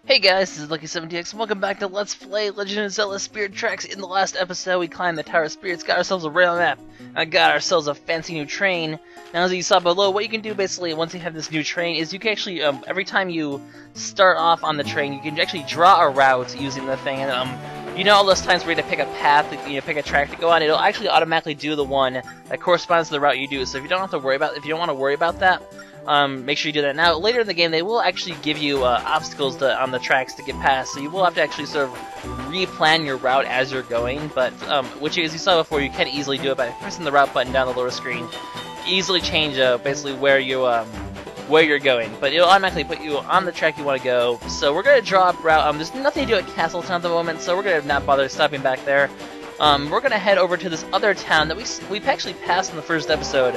Hey guys, this is LuckySevenDX, and welcome back to Let's Play Legend of Zelda Spirit Tracks. In the last episode, we climbed the Tower of Spirits, got ourselves a rail map, and got ourselves a fancy new train. Now, as you saw below, what you can do basically once you have this new train is you can actually, every time you start off on the train, you can actually draw a route using the thing. And you know all those times where you have to pick a path, pick a track to go on, it'll actually automatically do the one that corresponds to the route you do. So if you don't want to worry about that, make sure you do that. Now, later in the game, they will actually give you obstacles on the tracks to get past, so you will have to actually sort of replan your route as you're going, but, which, as you saw before, you can easily do it by pressing the route button down the lower screen. Easily change, basically, where you're going, but it'll automatically put you on the track you want to go. So we're going to draw up route. There's nothing to do at Castleton at the moment, so we're going to not bother stopping back there. We're going to head over to this other town that we actually passed in the first episode.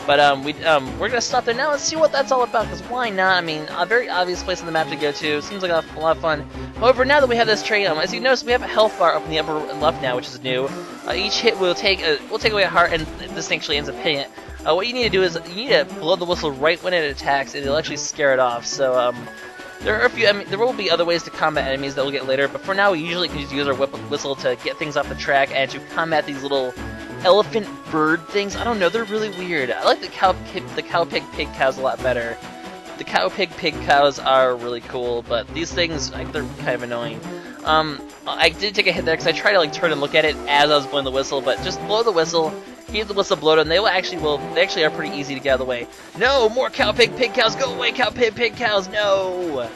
But we're gonna stop there now and see what that's all about, because why not? I mean, a very obvious place on the map to go to. Seems like a lot of fun. However, now that we have this train, as you notice, we have a health bar up in the upper left now, which is new. Each hit will take away a heart, and this actually ends up hitting it. What you need to do is you need to blow the whistle right when it attacks, and it'll actually scare it off. So there are a few. I mean, there will be other ways to combat enemies that we'll get later, but for now, we usually can just use our whistle to get things off the track and to combat these little elephant bird things. I don't know, they're really weird. I like the cow pig pig cows a lot better. The cow pig pig cows are really cool, but these things, like, they're kind of annoying. I did take a hit there because I tried to turn and look at it as I was blowing the whistle, but just blow the whistle, keep the whistle blowed, and they actually are pretty easy to get out of the way. No, more cow pig pig cows, go away, cow pig pig cows, no!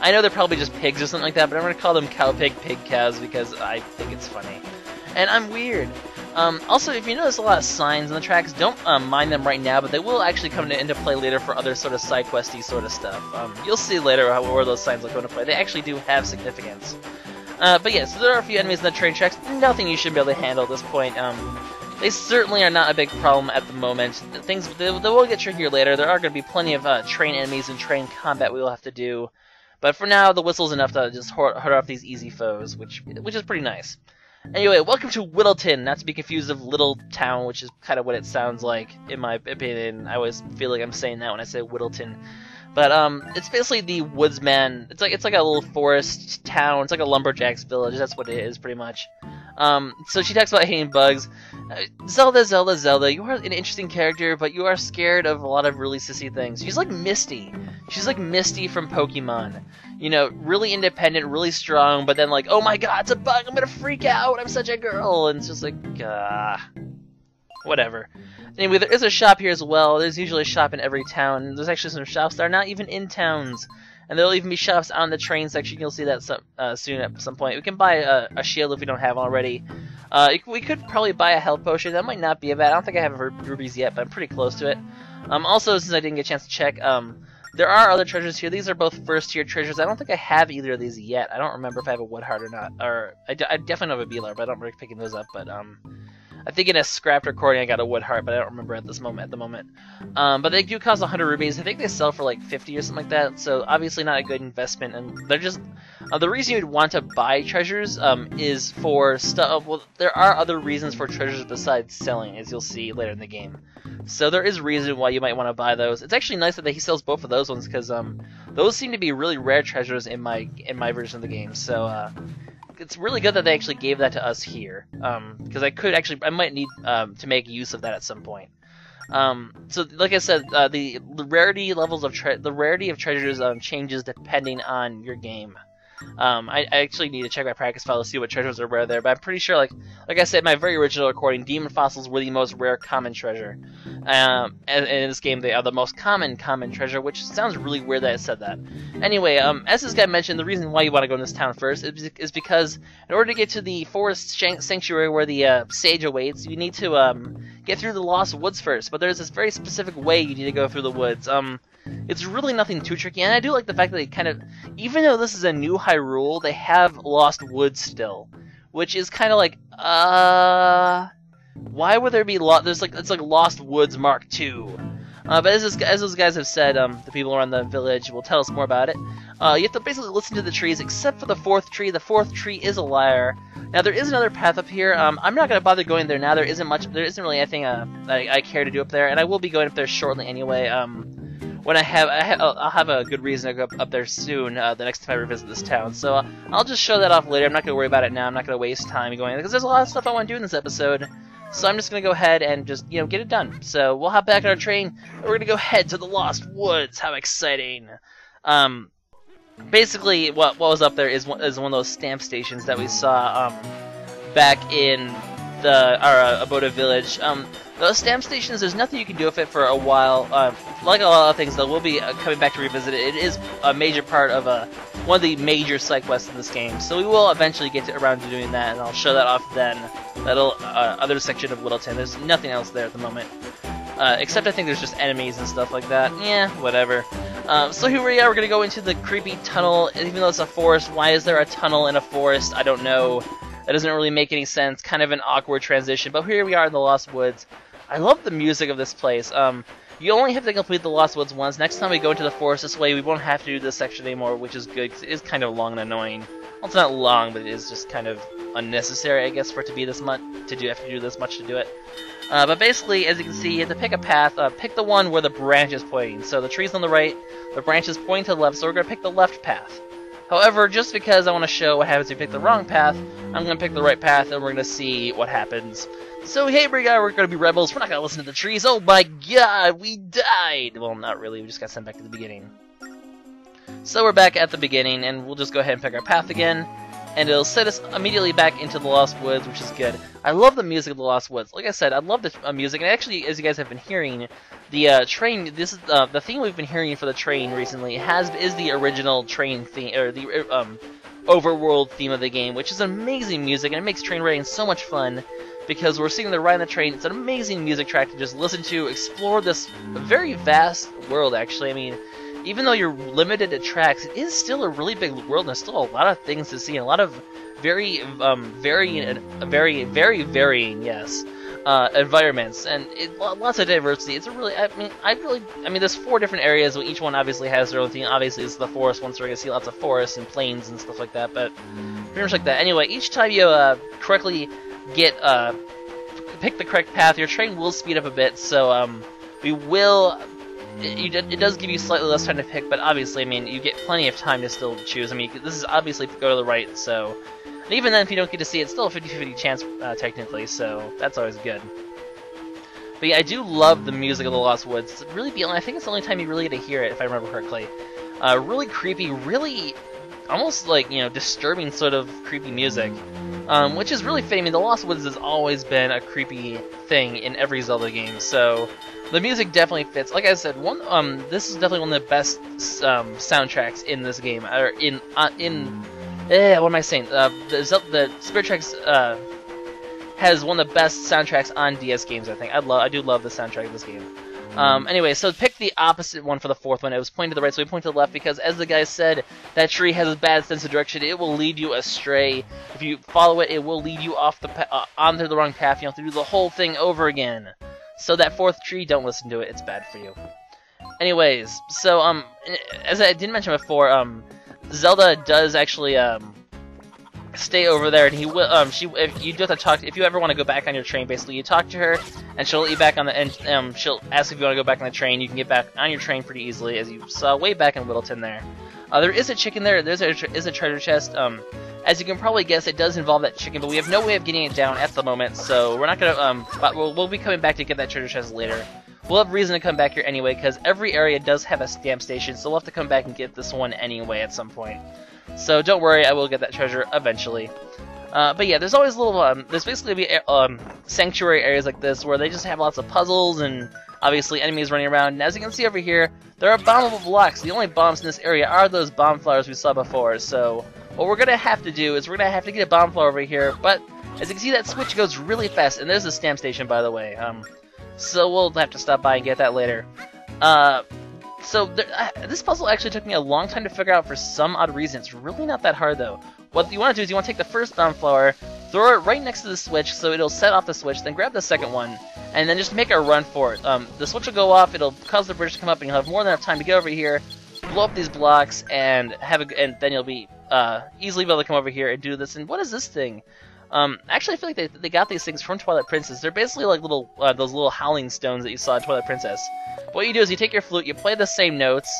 I know they're probably just pigs or something like that, but I'm gonna call them cow pig pig cows because I think it's funny. And I'm weird. Also, if you notice a lot of signs on the tracks, don't mind them right now, but they will actually come into play later for other sort of side questy sort of stuff. You'll see later where those signs will come into play. They actually do have significance. But yeah, so there are a few enemies in the train tracks. Nothing you should be able to handle at this point. They certainly are not a big problem at the moment. They will get trickier later. There are going to be plenty of train enemies and train combat we will have to do. But for now, the whistle's enough to just hurt off these easy foes, which is pretty nice. Anyway, welcome to Whittleton, not to be confused with Little Town, which is kind of what it sounds like, in my opinion. I always feel like I'm saying that when I say Whittleton. But, it's basically the woodsman. It's like a little forest town. It's like a lumberjack's village. That's what it is, pretty much. So she talks about hating bugs. Zelda, you are an interesting character, but you are scared of a lot of really sissy things. She's like Misty. She's like Misty from Pokemon. You know, really independent, really strong, but then like, oh my god, it's a bug, I'm gonna freak out, I'm such a girl, and it's just like, whatever. Anyway, there is a shop here as well. There's usually a shop in every town. There's actually some shops that are not even in towns. And there'll even be shops on the train section. You'll see that soon at some point. We can buy a shield if we don't have one already. We could probably buy a health potion. That might not be bad. I don't think I have rubies yet, but I'm pretty close to it. Also, since I didn't get a chance to check, there are other treasures here. These are both first-tier treasures. I don't think I have either of these yet. I don't remember if I have a wood heart or not. Or I definitely have a beeler, but I don't remember picking those up. But I think in a scrapped recording I got a wood heart, but I don't remember at the moment. But they do cost 100 rubies. I think they sell for like 50 or something like that. So obviously not a good investment. And they're just the reason you'd want to buy treasures is for stuff. Well, there are other reasons for treasures besides selling, as you'll see later in the game. So there is a reason why you might want to buy those. It's actually nice that he sells both of those ones because those seem to be really rare treasures in my version of the game. So it's really good that they actually gave that to us here, because I might need to make use of that at some point. So like I said, the rarity levels of the rarity of treasures changes depending on your game. I actually need to check my practice file to see what treasures are rare there, but I'm pretty sure, like I said in my very original recording, demon fossils were the most rare common treasure. And in this game, they are the most common treasure, which sounds really weird that I said that. Anyway, as this guy mentioned, the reason why you want to go in this town first is because in order to get to the forest sanctuary where the sage awaits, you need to get through the Lost Woods first. But there's this very specific way you need to go through the woods. It's really nothing too tricky, and I do like the fact that they kind of, even though this is a new Hyrule, they have Lost Woods still, which is kind of like, why would there be it's like Lost Woods Mark II. But as those guys have said, the people around the village will tell us more about it. You have to basically listen to the trees, except for the fourth tree. The fourth tree is a liar. Now there is another path up here. I'm not gonna bother going there now. There isn't really anything I care to do up there, and I will be going up there shortly anyway. when I'll have a good reason to go up there soon. The next time I revisit this town, so I'll just show that off later. I'm not gonna worry about it now. I'm not gonna waste time going because there's a lot of stuff I want to do in this episode. So I'm just gonna go ahead and just get it done. So we'll hop back on our train. And we're gonna go head to the Lost Woods. How exciting! Basically, what was up there is one of those stamp stations that we saw back in our Aboda village. Those stamp stations, there's nothing you can do with it for a while. Like a lot of things, though, we'll be coming back to revisit it. It is a major part of one of the major side quests in this game, so we will eventually get around to doing that, and I'll show that off then. That other section of Whittleton. There's nothing else there at the moment, except I think there's just enemies and stuff like that. Yeah, whatever. So here we are. We're gonna go into the creepy tunnel. Even though it's a forest, why is there a tunnel in a forest? I don't know. That doesn't really make any sense. Kind of an awkward transition. But here we are in the Lost Woods. I love the music of this place. You only have to complete the Lost Woods once. Next time we go into the forest this way, we won't have to do this section anymore, which is good, because it is kind of long and annoying. Well, it's not long, but it is just kind of unnecessary, I guess, for it to be this much, have to do this much to do it. But basically, as you can see, you have to pick a path. Pick the one where the branch is pointing. So the tree's on the right, the branch is pointing to the left, so we're going to pick the left path. However, just because I want to show what happens if you pick the wrong path, I'm going to pick the right path, and we're going to see what happens. So, hey, we're going to be rebels. We're not going to listen to the trees. Oh my god, we died! Well, not really. We just got sent back to the beginning. So we're back at the beginning, and we'll just go ahead and pick our path again. And it'll set us immediately back into the Lost Woods, which is good. I love the music of the Lost Woods. Like I said, I love the music. And actually, as you guys have been hearing, the train. This is the theme we've been hearing for the train recently. Is the original train theme, or the overworld theme of the game, which is amazing music, and it makes train riding so much fun. Because we're sitting there riding the train. It's an amazing music track to just listen to, explore this very vast world. Actually, I mean, even though you're limited to tracks, it is still a really big world, and there's still a lot of things to see, and a lot of very varying, yes, environments, and lots of diversity. It's a really, I mean, there's 4 different areas. Each one obviously has their own thing. Obviously, it's the forest one, so we're gonna see lots of forests and plains and stuff like that. But pretty much like that. Anyway, each time you correctly pick the correct path, your train will speed up a bit. So we will. It does give you slightly less time to pick, but obviously, I mean, you get plenty of time to still choose. I mean, this is obviously go to the right, so and even then, if you don't get to see it, it's still a 50-50 chance technically, so that's always good. But yeah, I do love the music of the Lost Woods. It's really I think it's the only time you really get to hear it, if I remember correctly. Really creepy, really almost like, disturbing sort of creepy music, which is really fitting. I mean, the Lost Woods has always been a creepy thing in every Zelda game, so the music definitely fits. Like I said, this is definitely one of the best soundtracks in this game. Or what am I saying? The Spirit Tracks has one of the best soundtracks on DS games. I think I do love the soundtrack of this game. Anyway, so pick the opposite one for the 4th one. It was pointing to the right, so we point to the left because, as the guy said, that tree has a bad sense of direction. It will lead you astray. If you follow it, it will lead you off onto the wrong path. You have to do the whole thing over again. So that 4th tree, don't listen to it. It's bad for you. Anyways, so as I did mention before, Zelda does actually stay over there, and he will. If you do have to talk, if you ever want to go back on your train, basically you talk to her, and she'll let you back on the. And she'll ask if you want to go back on the train. You can get back on your train pretty easily, as you saw way back in Whittleton there. There is a chicken there. There is a treasure chest. As you can probably guess, it does involve that chicken, but we have no way of getting it down at the moment, so we're not gonna. But we'll be coming back to get that treasure chest later. We'll have reason to come back here anyway, because every area does have a stamp station, so we'll have to come back and get this one anyway at some point. So don't worry, I will get that treasure eventually. But yeah, there's always little, there's basically be sanctuary areas like this where they just have lots of puzzles and obviously enemies running around. And as you can see over here, there are bombable blocks. The only bombs in this area are those bomb flowers we saw before. So what we're gonna have to do is we're gonna have to get a bomb flower over here. But as you can see, that switch goes really fast, and there's a stamp station, by the way. So we'll have to stop by and get that later. This puzzle actually took me a long time to figure out for some odd reason. It's really not that hard, though. What you want to do is you want to take the first bomb flower, throw it right next to the switch so it'll set off the switch, then grab the second one, and then just make a run for it. The switch will go off, it'll cause the bridge to come up, and you'll have more than enough time to get over here, blow up these blocks, and then you'll be easily able to come over here and do this. And what is this thing? Actually, I feel like they got these things from Twilight Princess. They're basically like little those little howling stones that you saw in Twilight Princess. What you do is you take your flute, you play the same notes,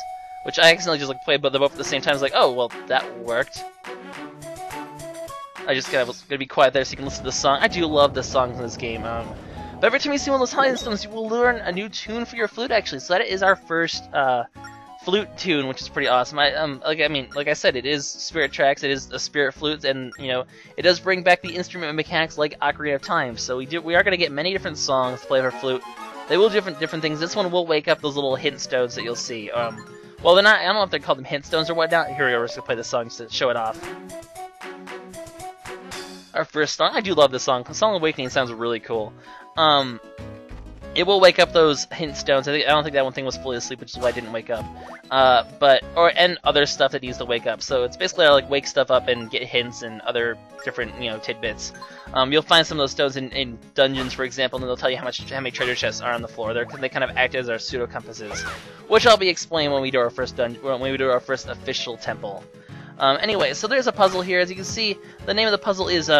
which I accidentally just like played them both at the same time. It's like, oh well, that worked. I just gotta be quiet there so you can listen to the song. I do love the songs in this game. But every time you see one of those howling stones, you will learn a new tune for your flute. Actually, so that is our first flute tune, which is pretty awesome. Like I said, it is Spirit Tracks. It is a spirit flute, and you know, it does bring back the instrument mechanics like Ocarina of Time. So we are gonna get many different songs to play for flute. They will do different things. This one will wake up those little hint stones that you'll see. Well, they're not. I don't know if they're called them hint stones or whatnot. Here we go. We're just gonna play the song just to show it off. Our first song. I do love this song. Song Awakening sounds really cool. It will wake up those hint stones. I don't think that one thing was fully asleep, which is why I didn't wake up. And other stuff that needs to wake up. So it's basically like wake stuff up and get hints and other different tidbits. You'll find some of those stones in dungeons, for example, and they'll tell you how many treasure chests are on the floor. They kind of act as our pseudo compasses, which I'll be explaining when we do our first first official temple. Anyway, so there's a puzzle here. As you can see, the name of the puzzle is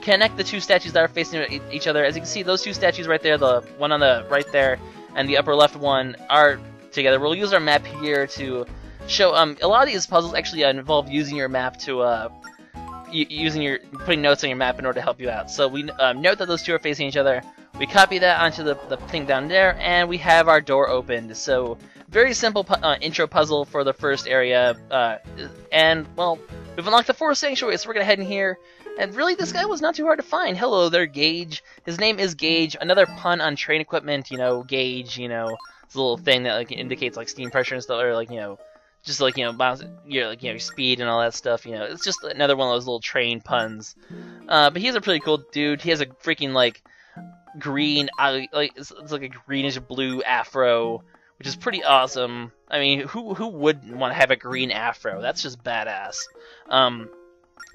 connect the two statues that are facing each other. As you can see, those two statues right there, the one on the right there and the upper left one, are together. We'll use our map here to show. A lot of these puzzles actually involve using your map to putting notes on your map in order to help you out. So we note that those two are facing each other. We copy that onto the thing down there, and we have our door opened. So very simple intro puzzle for the first area, and well, we've unlocked the Forest Sanctuary, so we're gonna head in here. And really, this guy was not too hard to find. Hello there, Gage. His name is Gage. Another pun on train equipment. Gauge. It's a little thing that like indicates like steam pressure and stuff, or like just like your speed and all that stuff. It's just another one of those little train puns. But he's a pretty cool dude. He has a freaking like green, it's like a greenish blue afro, which is pretty awesome. I mean, who wouldn't want to have a green afro? That's just badass.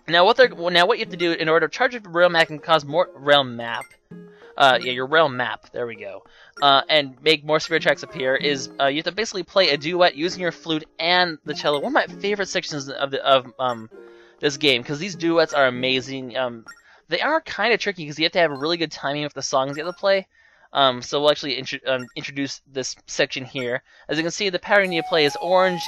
Now what you have to do in order to charge up your rail map and cause more rail map, your rail map. There we go. And make more spirit tracks appear is you have to basically play a duet using your flute and the cello. One of my favorite sections of this game, because these duets are amazing. They are kind of tricky because you have to have really good timing with the songs you have to play. So we'll actually introduce this section here. As you can see, the pattern you play is orange,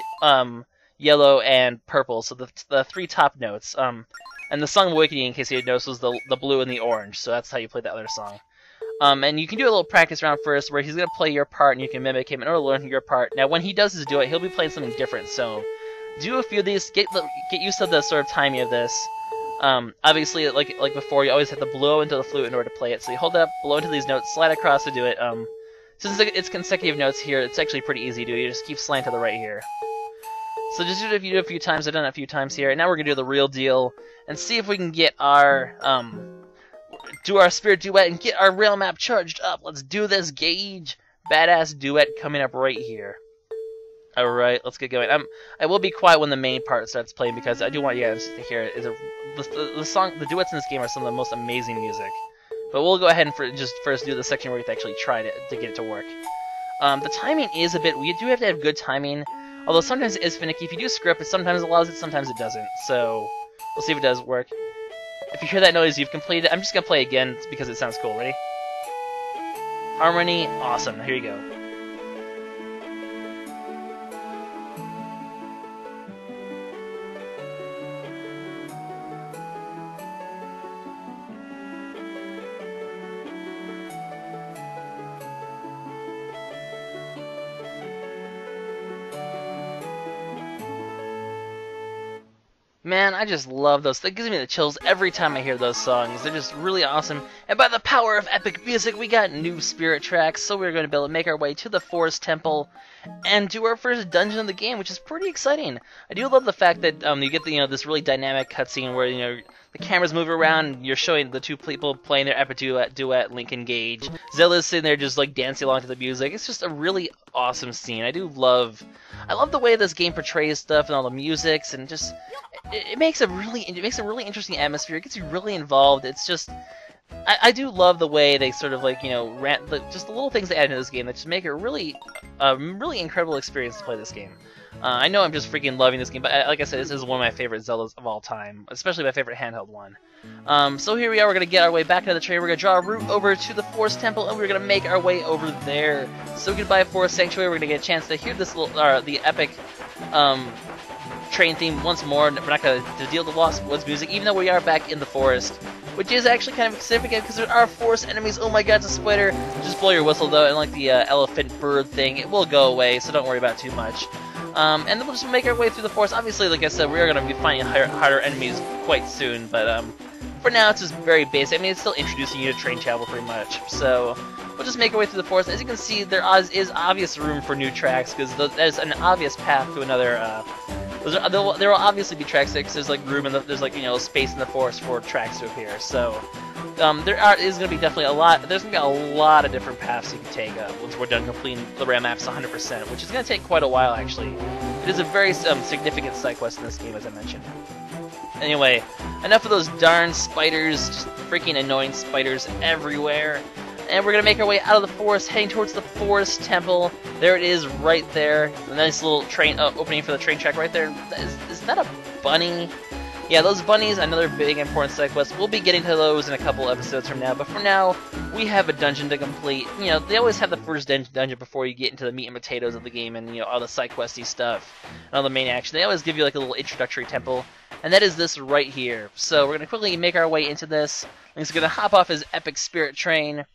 yellow, and purple. So the three top notes. And the song Awakening, in case you noticed, was the blue and the orange. So that's how you play the other song. And you can do a little practice round first, where he's gonna play your part, and you can mimic him in order to learn your part. Now, when he does his duet, he'll be playing something different. So do a few of these. Get used to the sort of timing of this. Obviously, like before, you always have to blow into the flute in order to play it. So you hold it up, blow into these notes, slide across to do it. Since it's consecutive notes here, it's actually pretty easy to do. You just keep sliding to the right here. So just do it a few times. I've done it a few times here. And now we're gonna do the real deal and see if we can get our do our spirit duet and get our rail map charged up. Let's do this, Gage. Badass duet coming up right here. All right, let's get going. I will be quiet when the main part starts playing because I do want you guys to hear it. The duets in this game are some of the most amazing music. But we'll go ahead and just first do the section where we have to actually try to get it to work. The timing is a bit. We do have to have good timing, although sometimes it is finicky. If you do script, it sometimes allows it, sometimes it doesn't. So we'll see if it does work. If you hear that noise, you've completed it. I'm just gonna play again because it sounds cool. Ready? Harmony, awesome. Here you go. Man, I just love those. That gives me the chills every time I hear those songs. They're just really awesome. And by the power of epic music, we got new spirit tracks, so we're going to be able to make our way to the Forest Temple and do our first dungeon of the game, which is pretty exciting. I do love the fact that you get this really dynamic cutscene where the cameras move around and you're showing the two people playing their epic duet, Link and Gage. Zelda's sitting there just like dancing along to the music. It's just a really awesome scene. I love the way this game portrays stuff and all the musics, and just it makes a really interesting atmosphere. It gets you really involved. It's just I do love the way they sort of just the little things they add into this game that just make it really incredible experience to play this game. I know I'm just freaking loving this game, but like I said, this is one of my favorite Zeldas of all time, especially my favorite handheld one. So here we are, we're going to get our way back into the train, we're going to draw a route over to the Forest Temple, and we're going to make our way over there. So goodbye Forest Sanctuary, we're going to get a chance to hear this little, the epic train theme once more. We're not going to deal with the Lost Woods music, even though we are back in the forest, which is actually kind of significant because there are forest enemies. Oh my god, it's a spider! Just blow your whistle though, and like the elephant bird thing, it will go away, so don't worry about it too much. And then we'll just make our way through the forest. Obviously, like I said, we are going to be finding harder enemies quite soon, but for now it's just very basic. I mean, it's still introducing you to train travel pretty much, so we'll just make our way through the forest. As you can see, there is obvious room for new tracks, because there's an obvious path to another, there will obviously be tracks there, because there's like room, and there's like, you know, space in the forest for tracks to appear, so is going to be definitely there's going to be a lot of different paths you can take once we're done completing the RAM maps 100%, which is going to take quite a while actually. It is a very significant side quest in this game, as I mentioned. Anyway, enough of those darn spiders, just freaking annoying spiders everywhere. And we're going to make our way out of the forest, heading towards the Forest Temple. There it is, right there. A nice little train opening for the train track right there. Is that a bunny? Yeah, those bunnies, another big important side quest. We'll be getting to those in a couple episodes from now, but for now, we have a dungeon to complete. You know, they always have the first dungeon before you get into the meat and potatoes of the game and, you know, all the side questy stuff and all the main action. They always give you like a little introductory temple, and that is this right here. So we're going to quickly make our way into this. He's going to hop off his epic spirit train.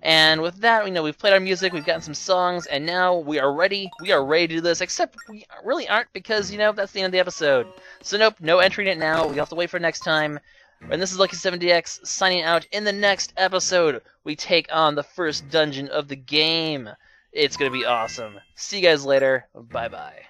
And with that, you know, we've played our music, we've gotten some songs, and now we are ready. We are ready to do this, except we really aren't, because, you know, that's the end of the episode. So nope, no entering it now. We have to wait for next time. And this is LuckySevenDX signing out. In the next episode, we take on the first dungeon of the game. It's going to be awesome. See you guys later. Bye-bye.